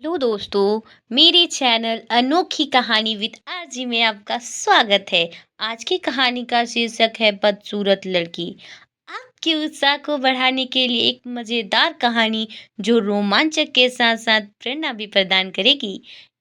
Hello दोस्तों, मेरे channel अनोखी कहानी विद आरजी में आपका स्वागत है। आज की कहानी का शीर्षक है बदसूरत लड़की। आपके उत्साह को बढ़ाने के लिए एक मजेदार कहानी जो रोमांचक के साथ साथ प्रेरणा भी प्रदान करेगी।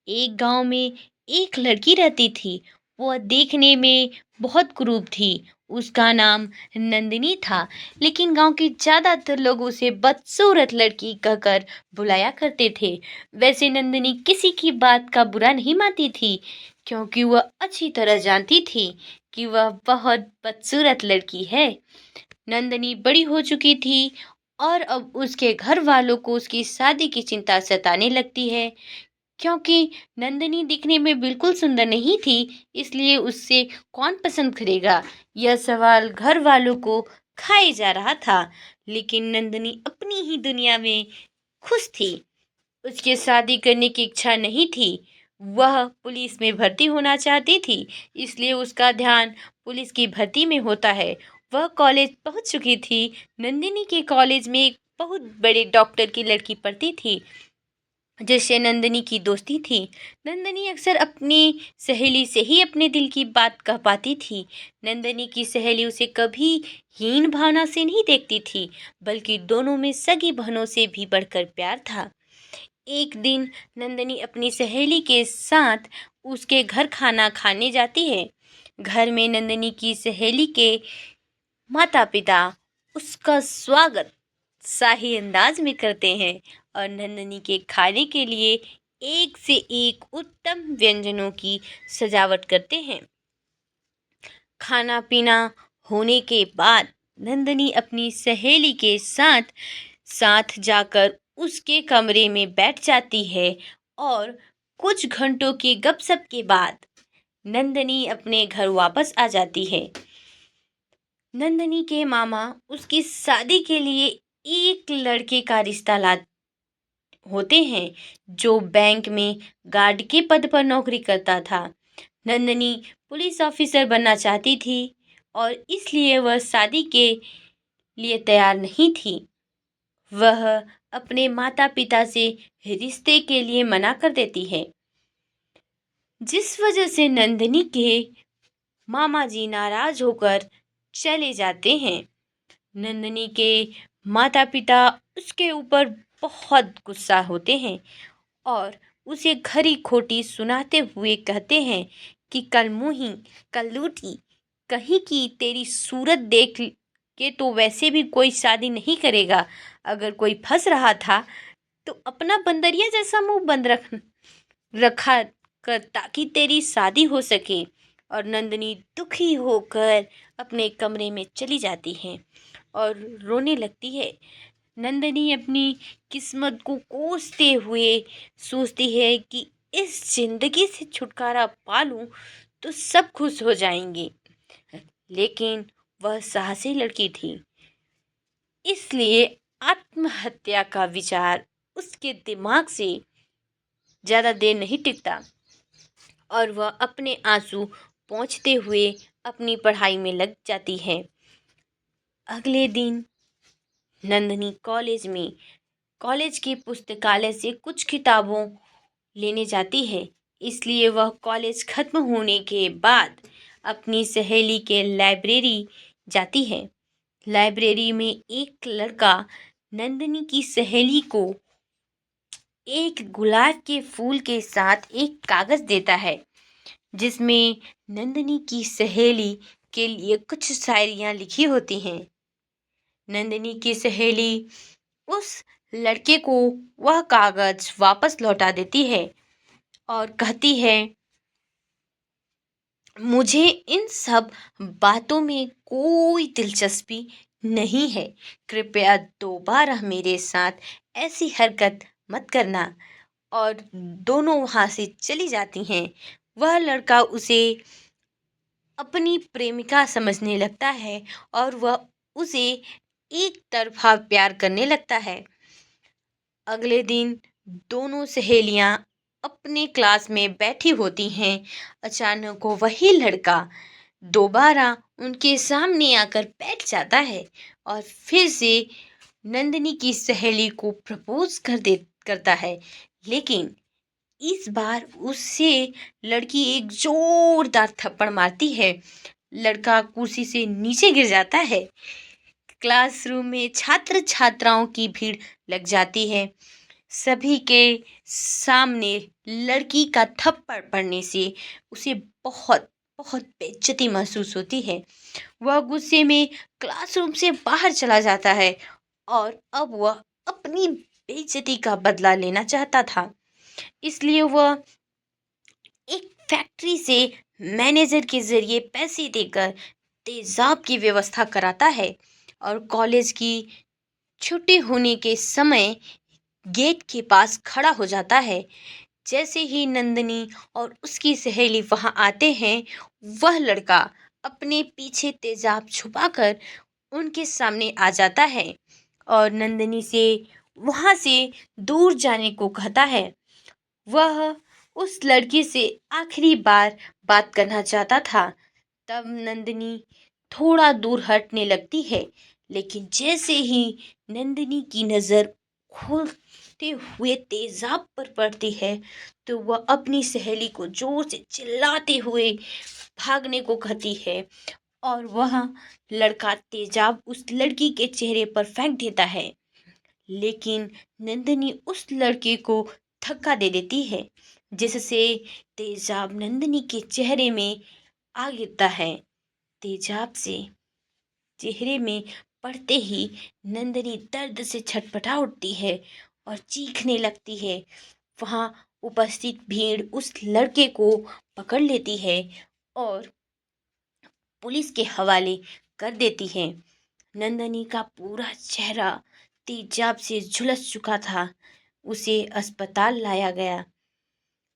एक गांव में एक लड़की रहती थी। वह देखने में बहुत कुरूप थी। उसका नाम नंदिनी था, लेकिन गांव के ज्यादातर लोग उसे बदसूरत लड़की कहकर बुलाया करते थे। वैसे नंदिनी किसी की बात का बुरा नहीं मानती थी, क्योंकि वह अच्छी तरह जानती थी कि वह बहुत बदसूरत लड़की है। नंदनी बड़ी हो चुकी थी और अब उसके घर वालों को उसकी शादी की चिंता सताने लगती है। क्योंकि नंदनी दिखने में बिल्कुल सुंदर नहीं थी, इसलिए उससे कौन पसंद करेगा, यह सवाल घर वालों को खाए जा रहा था। लेकिन नंदनी अपनी ही दुनिया में खुश थी। उसके शादी करने की इच्छा नहीं थी। वह पुलिस में भर्ती होना चाहती थी, इसलिए उसका ध्यान पुलिस की भर्ती में होता है। वह कॉलेज पहुंच चुकी थी। नंदिनी के कॉलेज में एक बहुत बड़े डॉक्टर की लड़की पढ़ती थी, जिससे नंदिनी की दोस्ती थी। नंदिनी अक्सर अपनी सहेली से ही अपने दिल की बात कह पाती थी। नंदिनी की सहेली उसे कभी हीन भावना से नहीं देखती थी, बल्कि दोनों में सगी बहनों से भी बढ़कर प्यार था। एक दिन नंदनी अपनी सहेली के साथ उसके घर खाना खाने जाती है। घर में नंदनी की सहेली के माता पिता उसका स्वागत शाही अंदाज में करते हैं और नंदनी के खाने के लिए एक से एक उत्तम व्यंजनों की सजावट करते हैं। खाना पीना होने के बाद नंदनी अपनी सहेली के साथ साथ जाकर उसके कमरे में बैठ जाती है और कुछ घंटों की गपशप के बाद नंदनी अपने घर वापस आ जाती है। नंदनी के मामा उसकी शादी के लिए एक लड़के का रिश्ता ला होते हैं, जो बैंक में गार्ड के पद पर नौकरी करता था। नंदनी पुलिस ऑफिसर बनना चाहती थी और इसलिए वह शादी के लिए तैयार नहीं थी। वह अपने माता पिता से रिश्ते के लिए मना कर देती है, जिस वजह से नंदिनी के मामा जी नाराज होकर चले जाते हैं। नंदिनी के माता पिता उसके ऊपर बहुत गुस्सा होते हैं और उसे खरी खोटी सुनाते हुए कहते हैं कि कल मुही कल लूटी, कहीं की तेरी सूरत देख के तो वैसे भी कोई शादी नहीं करेगा। अगर कोई फंस रहा था तो अपना बंदरिया जैसा मुंह बंद रखा कर, ताकि तेरी शादी हो सके। और नंदिनी दुखी होकर अपने कमरे में चली जाती है और रोने लगती है। नंदिनी अपनी किस्मत को कोसते हुए सोचती है कि इस जिंदगी से छुटकारा पा लूं तो सब खुश हो जाएंगे। लेकिन वह साहसी लड़की थी, इसलिए आत्महत्या का विचार उसके दिमाग से ज्यादा देर नहीं टिकता और वह अपने आंसू पोंछते हुए अपनी पढ़ाई में लग जाती है। अगले दिन नंदिनी कॉलेज की पुस्तकालय से कुछ किताबों लेने जाती है। इसलिए वह कॉलेज खत्म होने के बाद अपनी सहेली के लाइब्रेरी जाती है। लाइब्रेरी में एक लड़का नंदिनी की सहेली को एक गुलाब के फूल के साथ एक कागज देता है, जिसमें नंदिनी की सहेली के लिए कुछ शायरियां लिखी होती हैं। नंदिनी की सहेली उस लड़के को वह कागज वापस लौटा देती है और कहती है, मुझे इन सब बातों में कोई दिलचस्पी नहीं है। कृपया दोबारा मेरे साथ ऐसी हरकत मत करना। और दोनों वहां से चली जाती हैं। वह लड़का उसे अपनी प्रेमिका समझने लगता है और वह उसे एक तरफा प्यार करने लगता है। अगले दिन दोनों सहेलियां अपने क्लास में बैठी होती हैं। अचानक वही लड़का दोबारा उनके सामने आकर बैठ जाता है और फिर से नंदिनी की सहेली को प्रपोज करता है। लेकिन इस बार उससे लड़की एक जोरदार थप्पड़ मारती है। लड़का कुर्सी से नीचे गिर जाता है। क्लासरूम में छात्र छात्राओं की भीड़ लग जाती है। सभी के सामने लड़की का थप्पड़ पड़ने से उसे बहुत बहुत बेइज्जती महसूस होती है। वह गुस्से में क्लासरूम से बाहर चला जाता है और अब वह अपनी बेइज्जती का बदला लेना चाहता था। इसलिए वह एक फैक्ट्री से मैनेजर के जरिए पैसे देकर तेजाब की व्यवस्था कराता है और कॉलेज की छुट्टी होने के समय गेट के पास खड़ा हो जाता है। जैसे ही नंदिनी और उसकी सहेली वहां आते हैं, वह लड़का अपने पीछे तेजाब छुपाकर उनके सामने आ जाता है और नंदिनी से वहां से दूर जाने को कहता है। वह उस लड़की से आखिरी बार बात करना चाहता था। तब नंदिनी थोड़ा दूर हटने लगती है, लेकिन जैसे ही नंदिनी की नजर खोलते हुए तेजाब पर पड़ती है, तो वह अपनी सहेली को जोर से चिल्लाते हुए भागने को कहती है और वह लड़का तेजाब उस लड़की के चेहरे पर फेंक देता है। लेकिन नंदिनी उस लड़के को धक्का दे देती है, जिससे तेजाब नंदिनी के चेहरे में आ गिरता है। तेजाब से चेहरे में पड़ते ही नंदिनी दर्द से छटपटा उठती है और चीखने लगती है। वहां उपस्थित भीड़ उस लड़के को पकड़ लेती है और पुलिस के हवाले कर देती है। नंदिनी का पूरा चेहरा तेजाब से झुलस चुका था। उसे अस्पताल लाया गया।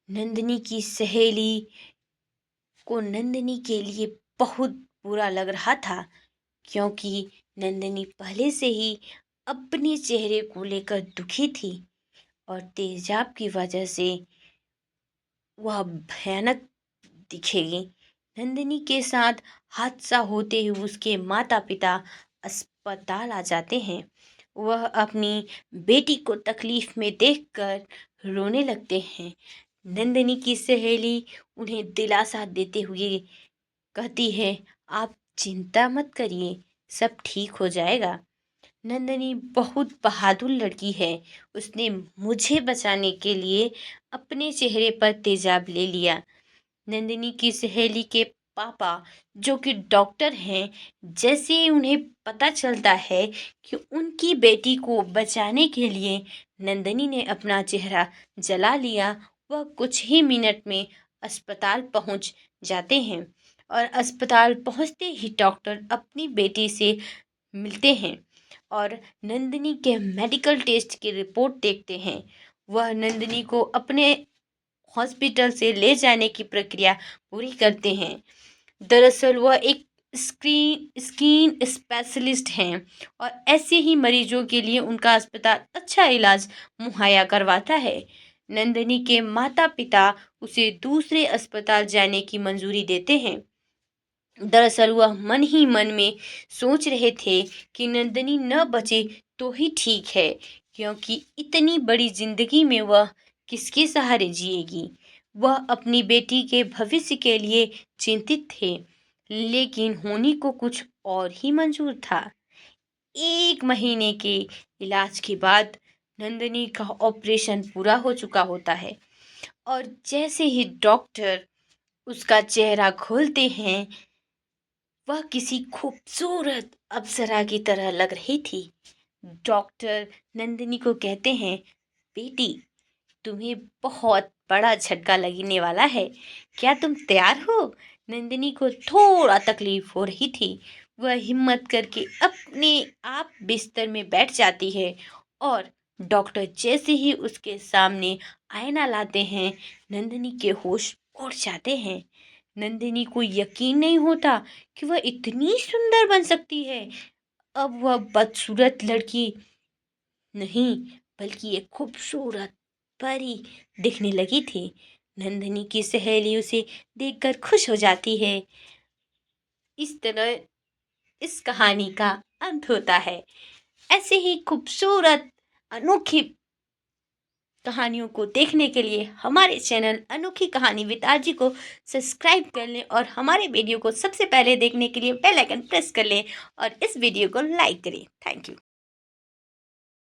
नंदिनी की सहेली को नंदिनी के लिए बहुत बुरा लग रहा था, क्योंकि नंदिनी पहले से ही अपने चेहरे को लेकर दुखी थी और तेजाब की वजह से वह भयानक दिखेगी। नंदिनी के साथ हादसा होते ही उसके माता पिता अस्पताल आ जाते हैं। वह अपनी बेटी को तकलीफ में देखकर रोने लगते हैं। नंदिनी की सहेली उन्हें दिलासा देते हुए कहती है, आप चिंता मत करिए, सब ठीक हो जाएगा। नंदिनी बहुत बहादुर लड़की है। उसने मुझे बचाने के लिए अपने चेहरे पर तेजाब ले लिया। नंदिनी की सहेली के पापा, जो कि डॉक्टर हैं, जैसे ही उन्हें पता चलता है कि उनकी बेटी को बचाने के लिए नंदिनी ने अपना चेहरा जला लिया, वह कुछ ही मिनट में अस्पताल पहुंच जाते हैं और अस्पताल पहुंचते ही डॉक्टर अपनी बेटी से मिलते हैं और नंदिनी के मेडिकल टेस्ट की रिपोर्ट देखते हैं। वह नंदिनी को अपने हॉस्पिटल से ले जाने की प्रक्रिया पूरी करते हैं। दरअसल वह एक स्किन स्पेशलिस्ट हैं और ऐसे ही मरीजों के लिए उनका अस्पताल अच्छा इलाज मुहैया करवाता है। नंदिनी के माता पिता उसे दूसरे अस्पताल जाने की मंजूरी देते हैं। दरअसल वह मन ही मन में सोच रहे थे कि नंदिनी न बचे तो ही ठीक है, क्योंकि इतनी बड़ी जिंदगी में वह किसके सहारे जिएगी। वह अपनी बेटी के भविष्य के लिए चिंतित थे, लेकिन होनी को कुछ और ही मंजूर था। 1 महीने के इलाज के बाद नंदिनी का ऑपरेशन पूरा हो चुका होता है और जैसे ही डॉक्टर उसका चेहरा खोलते हैं, वह किसी खूबसूरत अप्सरा की तरह लग रही थी। डॉक्टर नंदिनी को कहते हैं, बेटी, तुम्हें बहुत बड़ा झटका लगने वाला है, क्या तुम तैयार हो? नंदिनी को थोड़ा तकलीफ हो रही थी। वह हिम्मत करके अपने आप बिस्तर में बैठ जाती है और डॉक्टर जैसे ही उसके सामने आईना लाते हैं, नंदिनी के होश उड़ जाते हैं। नंदिनी को यकीन नहीं होता कि वह इतनी सुंदर बन सकती है। अब वह बदसूरत लड़की नहीं, बल्कि एक खूबसूरत परी दिखने लगी थी। नंदिनी की सहेली उसे देखकर खुश हो जाती है। इस तरह इस कहानी का अंत होता है। ऐसे ही खूबसूरत अनोखी कहानियों को देखने के लिए हमारे चैनल अनोखी कहानी विद आरजी को सब्सक्राइब कर लें और हमारे वीडियो को सबसे पहले देखने के लिए बेल आइकन प्रेस कर लें और इस वीडियो को लाइक करें। Thank you.